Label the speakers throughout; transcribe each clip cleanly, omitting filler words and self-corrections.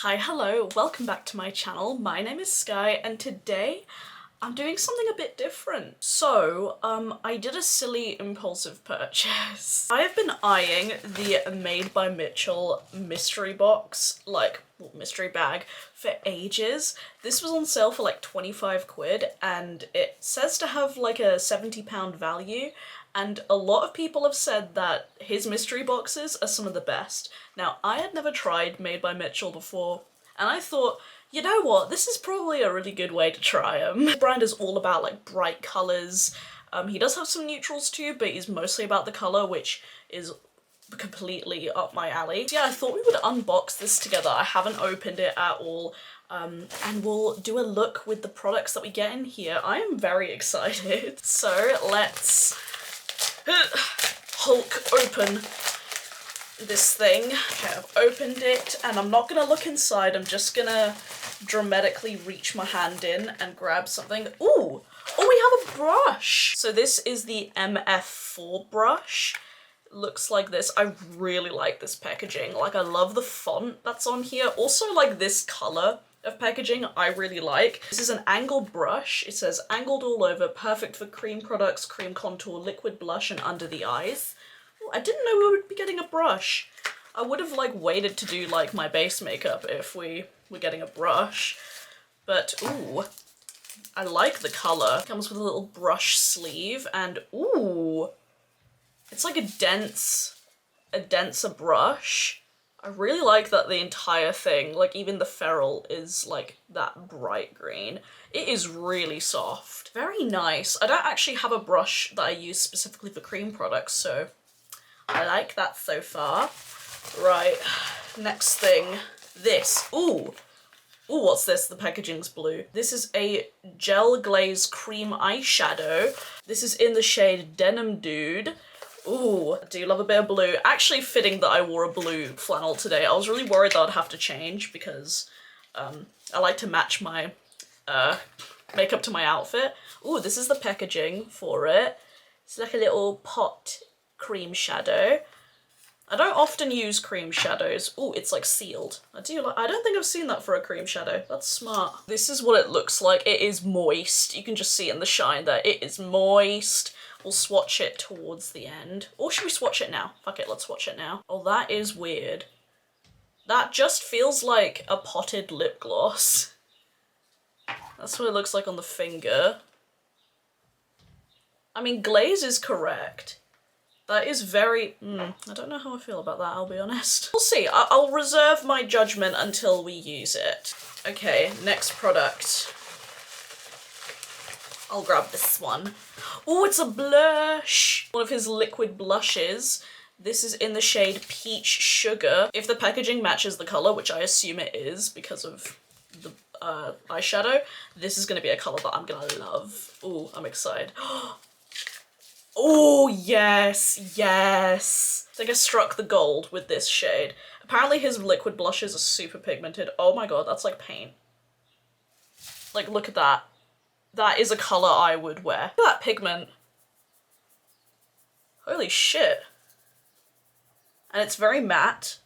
Speaker 1: Hi, hello, welcome back to my channel. My name is Skye and today I'm doing something a bit different. So, I did a silly impulsive purchase. I have been eyeing the Made by Mitchell mystery box, mystery bag, for ages. This was on sale for like 25 quid and it says to have like a £70 value. And a lot of people have said that his mystery boxes are some of the best. Now, I had never tried Made by Mitchell before, and I thought, you know what, this is probably a really good way to try them. The brand is all about like bright colours. He does have some neutrals too, but he's mostly about the colour, which is completely up my alley. So yeah, I thought we would unbox this together. I haven't opened it at all. And we'll do a look with the products that we get in here. I am very excited. So let's Hulk open this thing. Okay, I've opened it and I'm not gonna look inside, I'm just gonna dramatically reach my hand in and grab something. Ooh! Oh, we have a brush! So this is the MF4 brush. It looks like this. I really like this packaging. Like, I love the font that's on here. Also, like, this color of packaging I really like. This is an angled brush. It says angled all over, perfect for cream products, cream contour, liquid blush, and under the eyes. Ooh, I didn't know we would be getting a brush. I would have like waited to do like my base makeup if we were getting a brush. But ooh, I like the color. It comes with a little brush sleeve and ooh, it's like a denser brush. I really like that the entire thing, like even the ferrule, is like that bright green. It is really soft. Very nice. I don't actually have a brush that I use specifically for cream products, so I like that so far. Right, next thing. This. Ooh. Ooh, what's this? The packaging's blue. This is a gel glaze cream eyeshadow. This is in the shade Denim Dude. Ooh, I do love a bit of blue. Actually fitting that I wore a blue flannel today. I was really worried that I'd have to change because I like to match my makeup to my outfit. Ooh, this is the packaging for it. It's like a little pot cream shadow. I don't often use cream shadows. Ooh, it's like sealed. I don't think I've seen that for a cream shadow. That's smart. This is what it looks like. It is moist. You can just see in the shine there. It is moist. We'll swatch it towards the end. Or should we swatch it now? Fuck it, let's swatch it now. Oh, that is weird. That just feels like a potted lip gloss. That's what it looks like on the finger. I mean, glaze is correct. That is very, I don't know how I feel about that, I'll be honest. We'll see. I'll reserve my judgment until we use it. Okay, next product. I'll grab this one. Oh, it's a Blursh! One of his liquid blushes. This is in the shade Peach Sugar. If the packaging matches the color, which I assume it is because of the eyeshadow, this is gonna be a color that I'm gonna love. Ooh, I'm excited. Oh, yes, yes. I think I struck the gold with this shade. Apparently his liquid blushes are super pigmented. Oh my god, that's like paint. Like, look at that. That is a color I would wear. Look at that pigment. Holy shit. And it's very matte.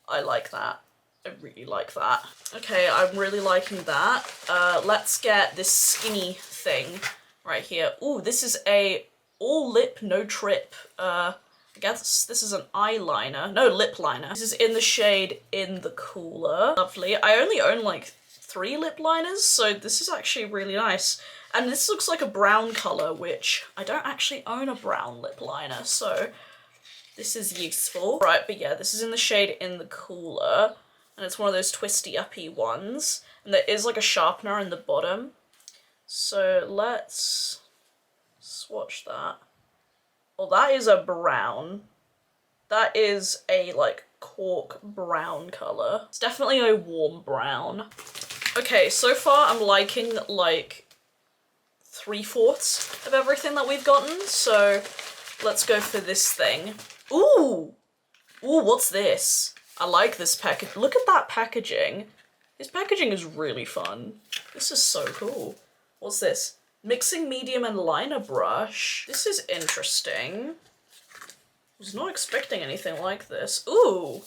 Speaker 1: I like that. I really like that. Okay, I'm really liking that. Let's get this skinny thing right here. Ooh, this is a all lip, no trip. I guess this is an eyeliner. No, lip liner. This is in the shade In the Cooler. Lovely. I only own like 3 lip liners, so this is actually really nice. And this looks like a brown color, which I don't actually own a brown lip liner, so this is useful. Right, but yeah, this is in the shade In the Cooler, and it's one of those twisty-uppy ones. And there is like a sharpener in the bottom. So let's swatch that. Well, that is a brown. That is a like cork brown color. It's definitely a warm brown. Okay, so far I'm liking like 3/4 of everything that we've gotten. So let's go for this thing. Ooh! Ooh, what's this? I like this package. Look at that packaging. This packaging is really fun. This is so cool. What's this? Mixing medium and liner brush. This is interesting. Was not expecting anything like this. Ooh!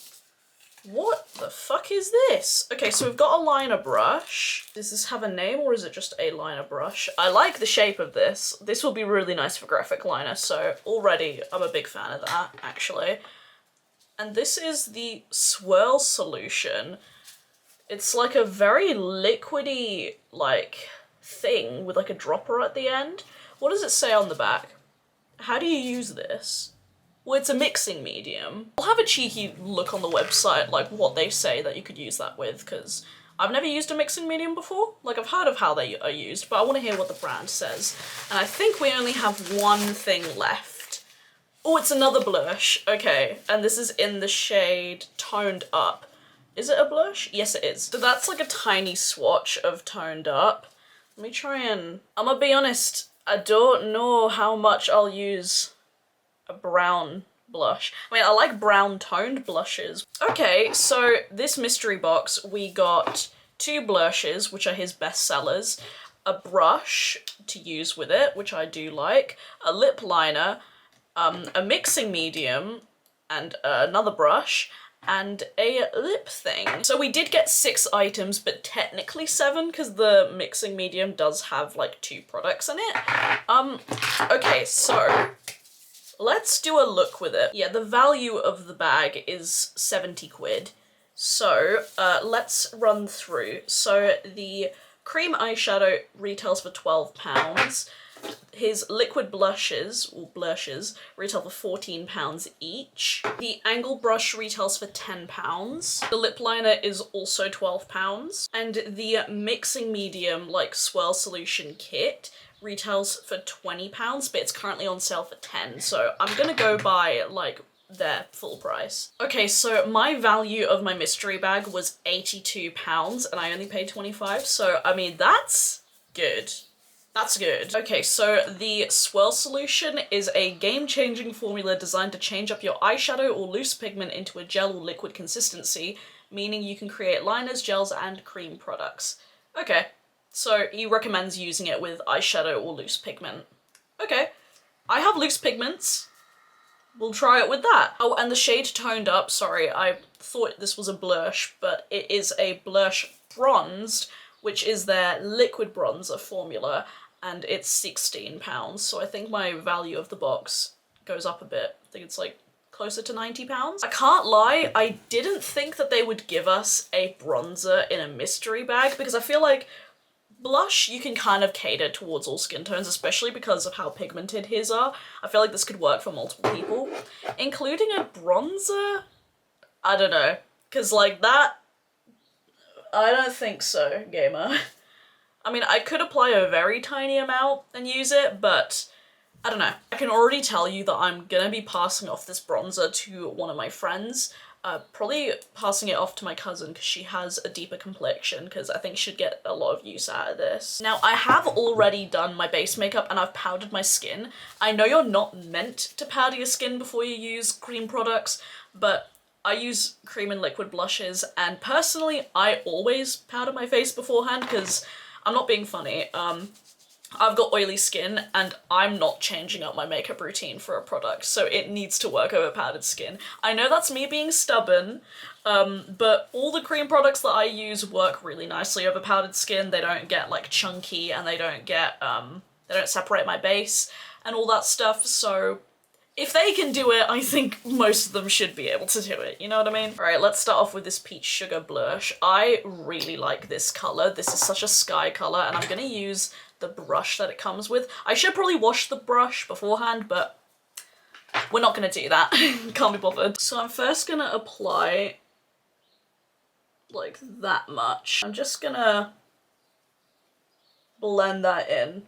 Speaker 1: What the fuck is this? Okay, so we've got a liner brush. Does this have a name or is it just a liner brush? I like the shape of this. This will be really nice for graphic liner, so already I'm a big fan of that, actually. And this is the swirl solution. It's like a very liquidy, like, thing with like a dropper at the end. What does it say on the back? How do you use this? Well, it's a mixing medium. I'll have a cheeky look on the website, like what they say that you could use that with, because I've never used a mixing medium before. Like, I've heard of how they are used, but I want to hear what the brand says. And I think we only have one thing left. Oh, it's another blush. Okay, and this is in the shade Toned Up. Is it a blush? Yes, it is. So that's like a tiny swatch of Toned Up. Let me try and... I'm gonna be honest, I don't know how much I'll use a brown blush. I mean, I like brown toned blushes. Okay, so this mystery box, we got 2 blushes, which are his best sellers, a brush to use with it, which I do like, a lip liner, a mixing medium, and another brush, and a lip thing. So we did get 6 items, but technically 7, because the mixing medium does have like 2 products in it. Okay, so let's do a look with it. Yeah, the value of the bag is 70 quid. So let's run through. So the cream eyeshadow retails for £12. His liquid blushes, or blushes, retail for £14 each. The angle brush retails for £10. The lip liner is also £12. And the mixing medium, like swirl solution kit, retails for £20, but it's currently on sale for £10. So I'm gonna go buy like their full price. Okay, so my value of my mystery bag was £82 and I only paid 25. So I mean, that's good. That's good. Okay, so the swirl solution is a game-changing formula designed to change up your eyeshadow or loose pigment into a gel or liquid consistency, meaning you can create liners, gels, and cream products. Okay, so he recommends using it with eyeshadow or loose pigment. Okay, I have loose pigments. We'll try it with that. Oh, and the shade Toned Up, sorry, I thought this was a blush, but it is a blush bronzed, which is their liquid bronzer formula, and it's £16, so I think my value of the box goes up a bit. I think it's like closer to £90. I can't lie, I didn't think that they would give us a bronzer in a mystery bag, because I feel like blush you can kind of cater towards all skin tones, especially because of how pigmented his are. I feel like this could work for multiple people. Including a bronzer? I don't know, because like that, I don't think so, gamer. I mean, I could apply a very tiny amount and use it, but I don't know. I can already tell you that I'm gonna be passing off this bronzer to one of my friends. Probably passing it off to my cousin because she has a deeper complexion, because I think she'd get a lot of use out of this. Now, I have already done my base makeup and I've powdered my skin. I know you're not meant to powder your skin before you use cream products, but I use cream and liquid blushes, and personally, I always powder my face beforehand because I'm not being funny. I've got oily skin and I'm not changing up my makeup routine for a product, so it needs to work over powdered skin. I know that's me being stubborn, but all the cream products that I use work really nicely over powdered skin. They don't get like chunky and they don't get, they don't separate my base and all that stuff, so if they can do it, I think most of them should be able to do it, you know what I mean? Alright, let's start off with this Peach Sugar blush. I really like this colour. This is such a sky colour, and I'm gonna use the brush that it comes with. I should probably wash the brush beforehand, but we're not gonna do that. Can't be bothered. So I'm first gonna apply like that much. I'm just gonna blend that in.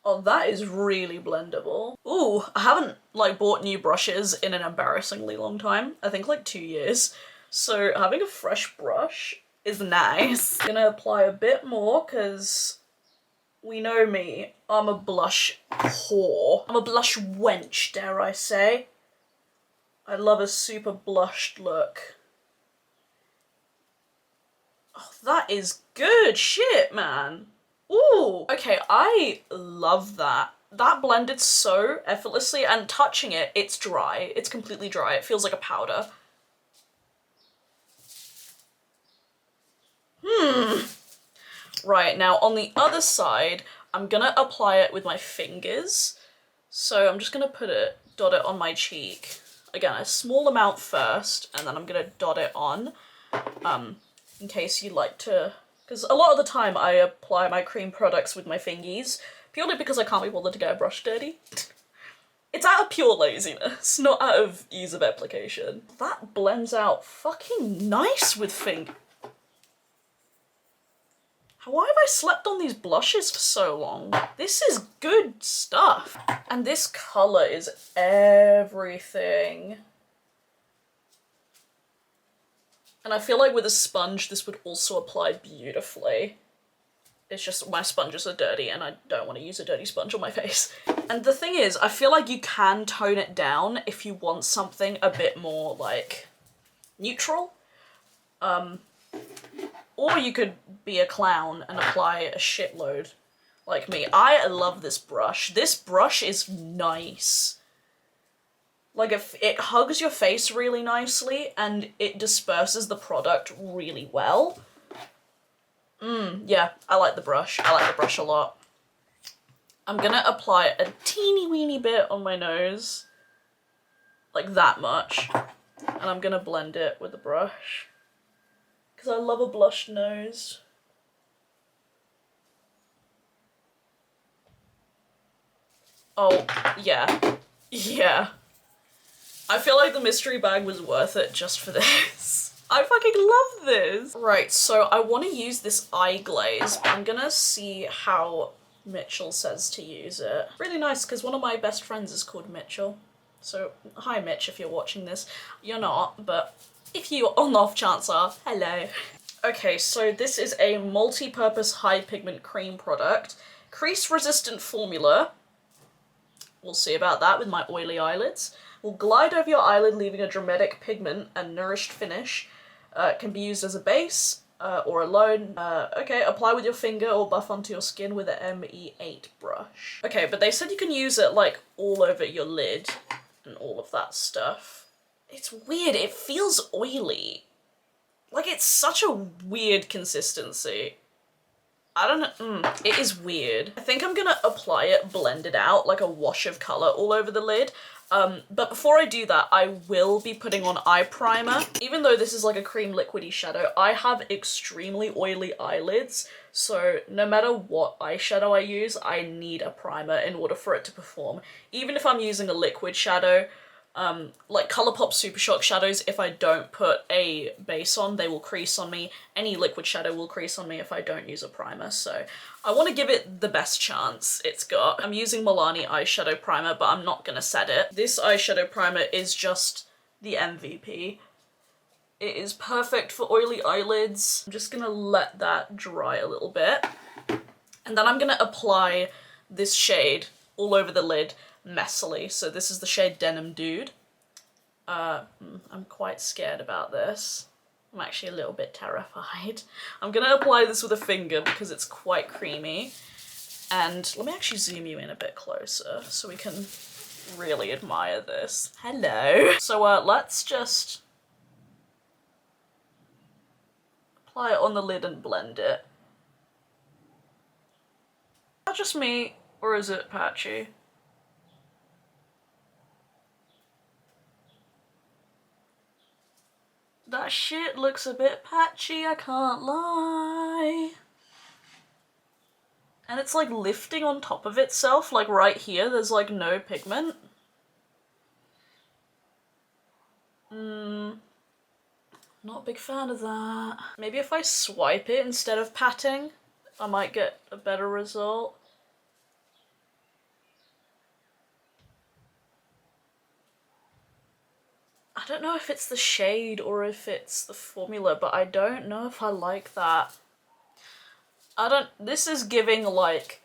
Speaker 1: Oh, that is really blendable. Ooh, I haven't like bought new brushes in an embarrassingly long time. I think like 2 years. So having a fresh brush is nice. I'm gonna apply a bit more because we know me. I'm a blush whore. I'm a blush wench, dare I say. I love a super blushed look. Oh, that is good shit, man. Ooh, okay, I love that. That blended so effortlessly, and touching it, it's dry. It's completely dry. It feels like a powder. Right, now on the other side, I'm gonna apply it with my fingers. So I'm just gonna dot it on my cheek. Again, a small amount first, and then I'm gonna dot it on, in case you like to, because a lot of the time I apply my cream products with my fingies, purely because I can't be bothered to get a brush dirty. It's out of pure laziness, not out of ease of application. That blends out fucking nice with finger. Why have I slept on these blushes for so long? This is good stuff. And this colour is everything. And I feel like with a sponge, this would also apply beautifully. It's just my sponges are dirty and I don't want to use a dirty sponge on my face. And the thing is, I feel like you can tone it down if you want something a bit more, like, neutral. Or you could be a clown and apply a shitload like me. I love this brush. This brush is nice. Like, it hugs your face really nicely and it disperses the product really well. Yeah, I like the brush. I like the brush a lot. I'm gonna apply a teeny weeny bit on my nose. Like that much. And I'm gonna blend it with the brush. Because I love a blush nose. Oh, yeah. Yeah. I feel like the mystery bag was worth it just for this. I fucking love this. Right, so I want to use this eye glaze, but I'm gonna see how Mitchell says to use it. Really nice, because one of my best friends is called Mitchell. So, hi Mitch if you're watching this. You're not, but if you on the off chance are, hello. Okay, so this is a multi-purpose high pigment cream product. Crease resistant formula. We'll see about that with my oily eyelids. Will glide over your eyelid, leaving a dramatic pigment and nourished finish. Can be used as a base or alone. Okay, apply with your finger or buff onto your skin with an ME8 brush. Okay, but they said you can use it like all over your lid and all of that stuff. It's weird, it feels oily. Like, it's such a weird consistency. I don't know, it is weird. I think I'm gonna apply it blended out, like a wash of colour all over the lid. But before I do that, I will be putting on eye primer. Even though this is like a cream liquidy shadow, I have extremely oily eyelids, so no matter what eyeshadow I use, I need a primer in order for it to perform. Even if I'm using a liquid shadow, like Colourpop Super Shock shadows, if I don't put a base on, they will crease on me. Any liquid shadow will crease on me if I don't use a primer, so I want to give it the best chance it's got. I'm using Milani eyeshadow primer, but I'm not gonna set it. This eyeshadow primer is just the MVP. It is perfect for oily eyelids. I'm just gonna let that dry a little bit. And then I'm gonna apply this shade all over the lid messily. So this is the shade Denim Dude. I'm quite scared about this. I'm actually a little bit terrified. I'm gonna apply this with a finger because it's quite creamy. And let me actually zoom you in a bit closer so we can really admire this. Hello. So let's just apply it on the lid and blend it. Is that just me, or is it patchy? That shit looks a bit patchy, I can't lie. And it's like lifting on top of itself, like right here, there's like no pigment. Not a big fan of that. Maybe if I swipe it instead of patting, I might get a better result. I don't know if it's the shade or if it's the formula, but I don't know if I like that. This is giving like,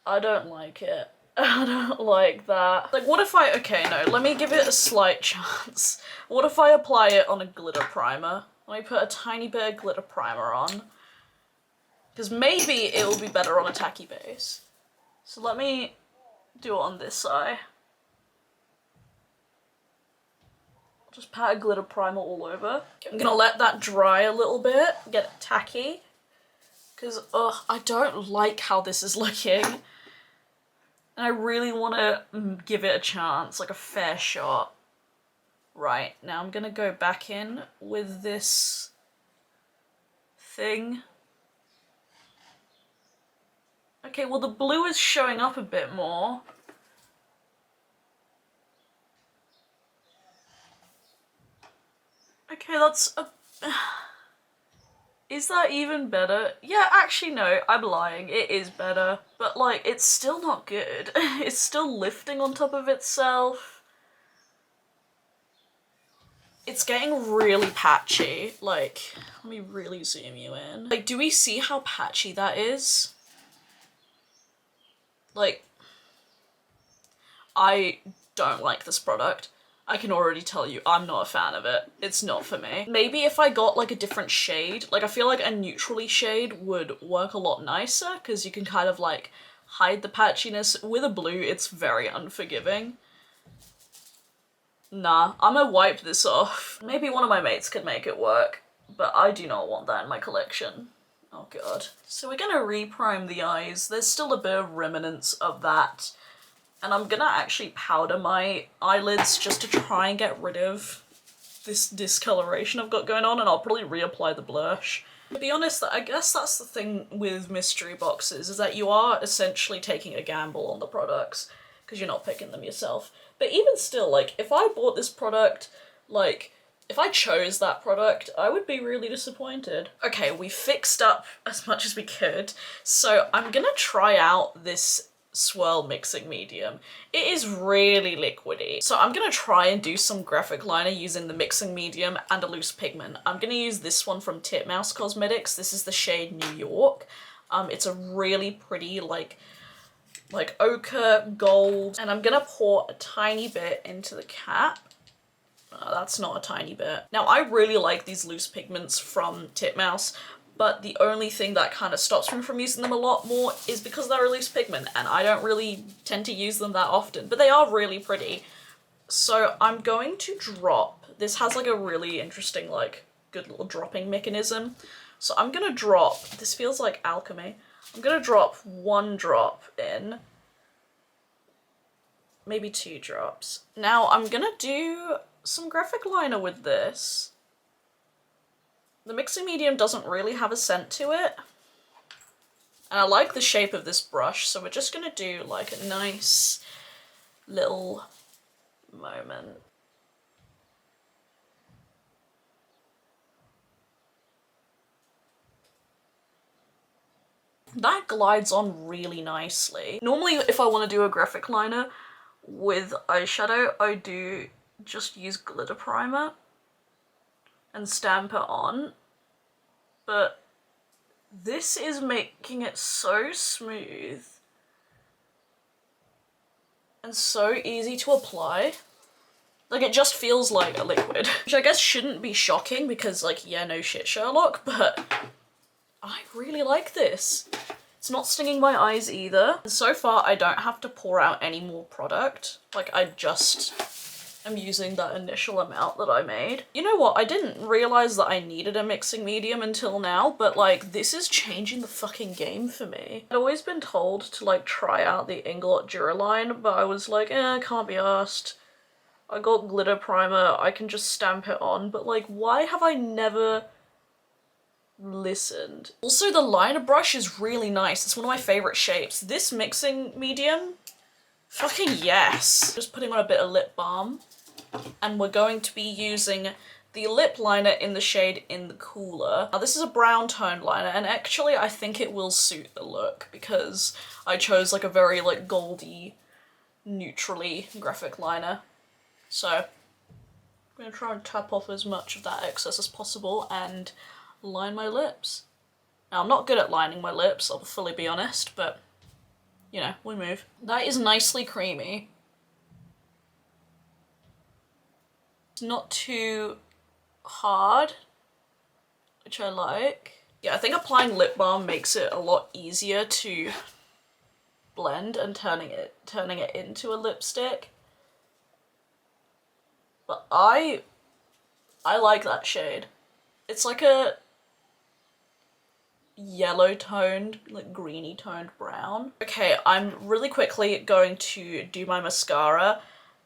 Speaker 1: I don't like it. I don't like that. Like, what if okay, no, let me give it a slight chance. What if I apply it on a glitter primer? Let me put a tiny bit of glitter primer on. Because maybe it will be better on a tacky base. So let me do it on this eye. Just pat a glitter primer all over. I'm gonna let that dry a little bit, get it tacky. because I don't like how this is looking. And I really want to give it a chance, like a fair shot. Right, now I'm gonna go back in with this thing. Okay, well the blue is showing up a bit more. Okay, that's a... Is that even better? Yeah, actually no, I'm lying. It is better. But like, it's still not good. It's still lifting on top of itself. It's getting really patchy. Like, let me really zoom you in. Like, do we see how patchy that is? Like, I don't like this product. I can already tell you, I'm not a fan of it. It's not for me. Maybe if I got like a different shade, like I feel like a neutrally shade would work a lot nicer because you can kind of like hide the patchiness. With a blue, it's very unforgiving. Nah, I'm gonna wipe this off. Maybe one of my mates could make it work, but I do not want that in my collection. Oh god. So we're gonna reprime the eyes. There's still a bit of remnants of that. And I'm gonna actually powder my eyelids just to try and get rid of this discoloration I've got going on, and I'll probably reapply the blush. To be honest, I guess that's the thing with mystery boxes, is that you are essentially taking a gamble on the products, because you're not picking them yourself. But even still, like, if I bought this product, like, if I chose that product, I would be really disappointed. Okay, we fixed up as much as we could, so I'm gonna try out this swirl mixing medium. It is really liquidy. So I'm gonna try and do some graphic liner using the mixing medium and a loose pigment. I'm gonna use this one from Titmouse Cosmetics. This is the shade New York. It's a really pretty like ochre gold, and I'm gonna pour a tiny bit into the cap. That's not a tiny bit. Now I really like these loose pigments from Titmouse, but the only thing that kind of stops me from using them a lot more is because they're a loose pigment, and I don't really tend to use them that often, but they are really pretty. So I'm going to drop, this has like a really interesting, like, good little dropping mechanism. So I'm gonna drop, this feels like alchemy, I'm gonna drop 1 drop in, maybe 2 drops. Now I'm gonna do some graphic liner with this. The mixing medium doesn't really have a scent to it. And I like the shape of this brush, so we're just gonna do like a nice little moment. That glides on really nicely. Normally if I want to do a graphic liner with eyeshadow, I do just use glitter primer and stamp it on, but this is making it so smooth and so easy to apply. Like, it just feels like a liquid, which I guess shouldn't be shocking because, like, yeah, no shit, Sherlock, but I really like this. It's not stinging my eyes either. And so far, I don't have to pour out any more product. Like, I just am using that initial amount that I made. You know what? I didn't realize that I needed a mixing medium until now, but like, this is changing the fucking game for me. I'd always been told to like try out the Inglot Duraline, but I was like, I can't be arsed. I got glitter primer, I can just stamp it on, but like, why have I never listened? Also, the liner brush is really nice. It's one of my favorite shapes. This mixing medium, fucking yes. Just putting on a bit of lip balm, and we're going to be using the lip liner in the shade In the Cooler. Now this is a brown toned liner, and actually I think it will suit the look because I chose like a very like goldy, neutrally graphic liner. So I'm gonna try and tap off as much of that excess as possible and line my lips. Now I'm not good at lining my lips, I'll fully be honest, but you know, we move. That is nicely creamy. It's not too hard, which I like. Yeah, I think applying lip balm makes it a lot easier to blend and turning it into a lipstick. But I like that shade. It's like a, yellow toned, like greeny toned brown. Okay, I'm really quickly going to do my mascara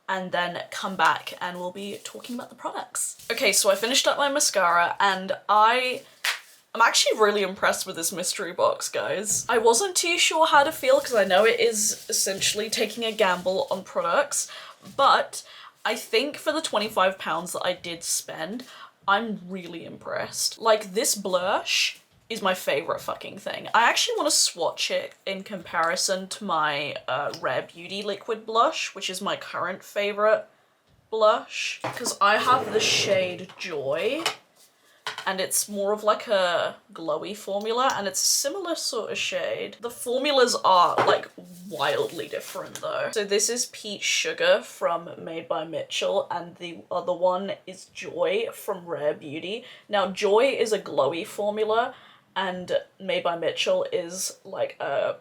Speaker 1: and then come back and we'll be talking about the products. Okay, so I finished up my mascara and I'm actually really impressed with this mystery box, guys. I wasn't too sure how to feel because I know it is essentially taking a gamble on products, but I think for the £25 that I did spend, I'm really impressed. Like, this blush is my favorite fucking thing. I actually want to swatch it in comparison to my Rare Beauty liquid blush, which is my current favorite blush, because I have the shade Joy, and it's more of like a glowy formula, and it's a similar sort of shade. The formulas are like wildly different though. So this is Peach Sugar from Made by Mitchell, and the other one is Joy from Rare Beauty. Now Joy is a glowy formula, and Made by Mitchell is like a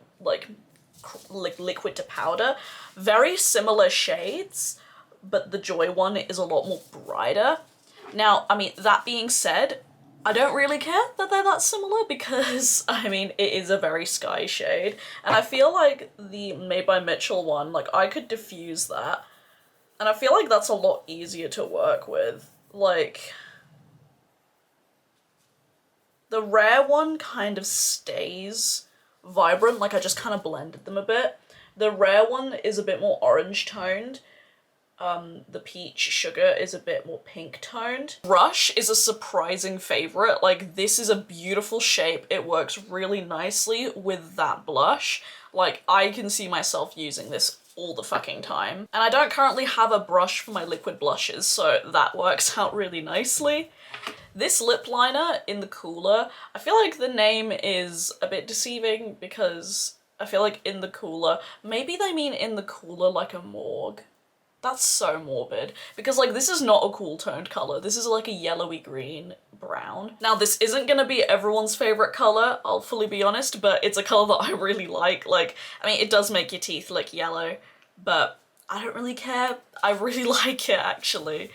Speaker 1: liquid to powder. Very similar shades, but the Joy one is a lot more brighter. Now, I mean, that being said, I don't really care that they're that similar because, I mean, it is a very Skye shade. And I feel like the Made by Mitchell one, like, I could diffuse that. And I feel like that's a lot easier to work with. Like, the Rare one kind of stays vibrant, like I just kind of blended them a bit. The Rare one is a bit more orange toned. The Peach Sugar is a bit more pink toned. Rush is a surprising favorite. Like, this is a beautiful shape. It works really nicely with that blush. Like, I can see myself using this all the fucking time. And I don't currently have a brush for my liquid blushes, so that works out really nicely. This lip liner in the Cooler, I feel like the name is a bit deceiving because I feel like in the Cooler, maybe they mean in the Cooler like a morgue. That's so morbid, because like this is not a cool toned color. This is like a yellowy green brown. Now this isn't gonna be everyone's favorite color, I'll fully be honest, but it's a color that I really like. Like, I mean, it does make your teeth look yellow, but I don't really care. I really like it actually.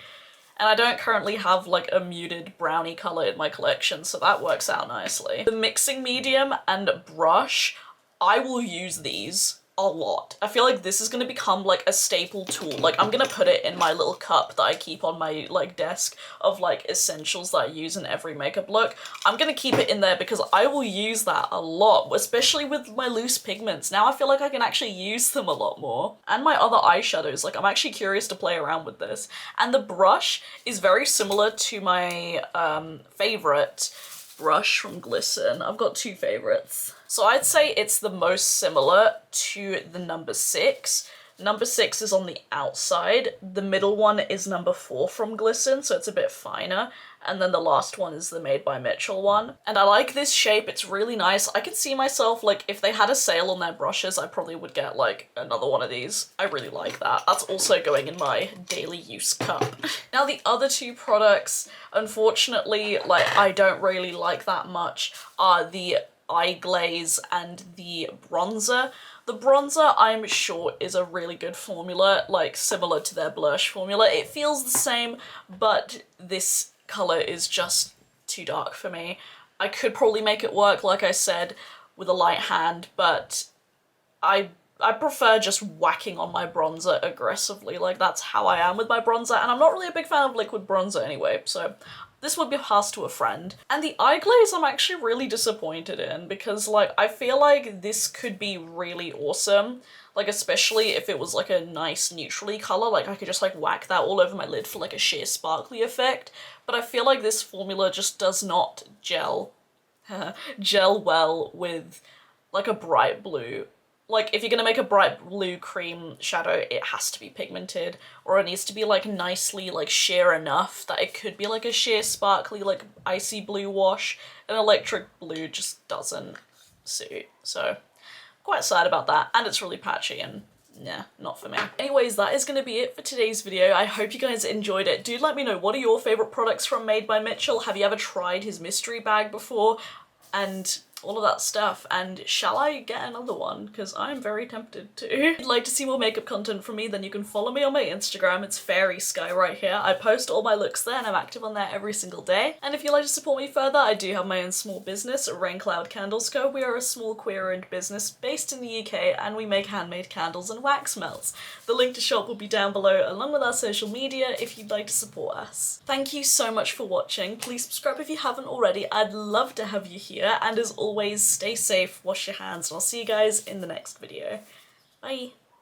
Speaker 1: And I don't currently have like a muted brownie color in my collection, so that works out nicely. The mixing medium and brush, I will use these a lot. I feel like this is gonna become like a staple tool. Like, I'm gonna put it in my little cup that I keep on my like desk of like essentials that I use in every makeup look. I'm gonna keep it in there because I will use that a lot, especially with my loose pigments. Now I feel like I can actually use them a lot more. And my other eyeshadows, like I'm actually curious to play around with this. And the brush is very similar to my favorite brush from Glisten. I've got two favorites. So I'd say it's the most similar to the number 6. Number 6 is on the outside. The middle one is number 4 from Glisten, so it's a bit finer. And then the last one is the Made by Mitchell one. And I like this shape, it's really nice. I could see myself, like, if they had a sale on their brushes, I probably would get, like, another one of these. I really like that. That's also going in my daily use cup. Now, the other two products, unfortunately, like, I don't really like that much, are the eye glaze and the bronzer. The bronzer, I'm sure, is a really good formula, like similar to their Blursh formula. It feels the same, but this color is just too dark for me. I could probably make it work, like I said, with a light hand, but I prefer just whacking on my bronzer aggressively. Like, that's how I am with my bronzer, and I'm not really a big fan of liquid bronzer anyway, so this would be passed to a friend. And the eye glaze I'm actually really disappointed in because, like, I feel like this could be really awesome. Like, especially if it was like a nice neutrally color, like I could just like whack that all over my lid for like a sheer sparkly effect. But I feel like this formula just does not gel well with like a bright blue. Like, if you're gonna make a bright blue cream shadow, it has to be pigmented, or it needs to be like nicely like sheer enough that it could be like a sheer sparkly like icy blue wash. An electric blue just doesn't suit, so quite sad about that, and it's really patchy and yeah, not for me. Anyways, that is gonna be it for today's video. I hope you guys enjoyed it. Do let me know, what are your favorite products from Made by Mitchell? Have you ever tried his mystery bag before? And all of that stuff. And shall I get another one? Because I'm very tempted to. If you'd like to see more makeup content from me, then you can follow me on my Instagram. It's faerie.skye right here. I post all my looks there and I'm active on there every single day. And if you'd like to support me further, I do have my own small business, Rain Cloud Candles Co. We are a small queer-owned business based in the UK and we make handmade candles and wax melts. The link to shop will be down below along with our social media if you'd like to support us. Thank you so much for watching. Please subscribe if you haven't already. I'd love to have you here, and as always, stay safe, wash your hands, and I'll see you guys in the next video. Bye!